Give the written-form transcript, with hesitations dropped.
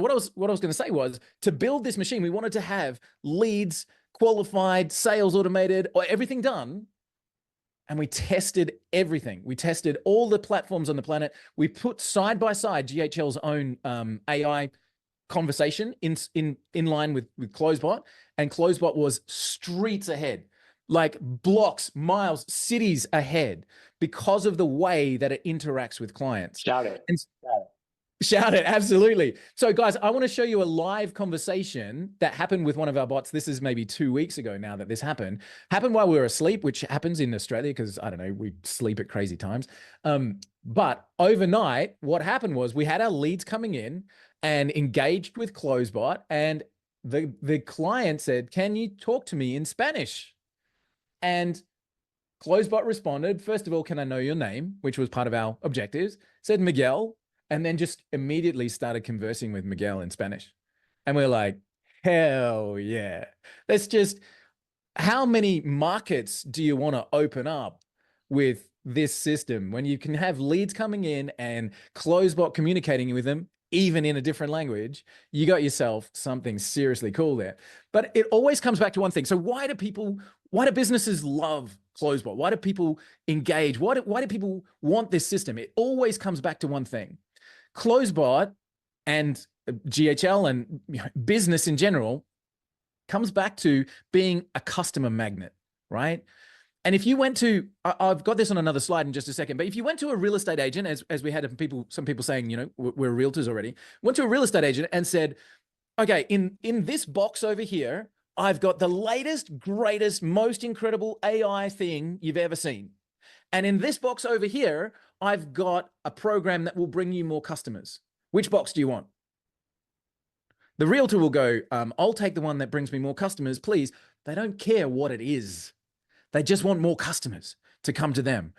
what I was going to say was, to build this machine, we wanted to have leads, qualified, sales automated, or everything done. And we tested everything. We tested all the platforms on the planet. We put side by side GHL's own AI conversation in line with CloseBot, and CloseBot was streets ahead, like blocks, miles, cities ahead, because of the way that it interacts with clients. Shout it. And shout it, absolutely. So guys, I want to show you a live conversation that happened with one of our bots. This is maybe 2 weeks ago now that this happened while we were asleep, which happens in Australia because, I don't know, we sleep at crazy times. But overnight, what happened was we had our leads coming in and engaged with CloseBot, and the client said, "Can you talk to me in Spanish?" And CloseBot responded, first of all, "Can I know your name?" which was part of our objectives, said Miguel, and then just immediately started conversing with Miguel in Spanish. And we're like, hell yeah. That's just, how many markets do you want to open up with this system when you can have leads coming in and CloseBot communicating with them, even in a different language? You got yourself something seriously cool there. But it always comes back to one thing. So why do businesses love CloseBot? Why do people engage? Why do people want this system? It always comes back to one thing. CloseBot and GHL and business in general comes back to being a customer magnet, right? And if you went to, I've got this on another slide in just a second, but if you went to a real estate agent, as we had some people saying, you know, we're realtors already, went to a real estate agent and said, okay, in this box over here, I've got the latest, greatest, most incredible AI thing you've ever seen. And in this box over here, I've got a program that will bring you more customers. Which box do you want? The realtor will go, I'll take the one that brings me more customers, please. They don't care what it is. They just want more customers to come to them.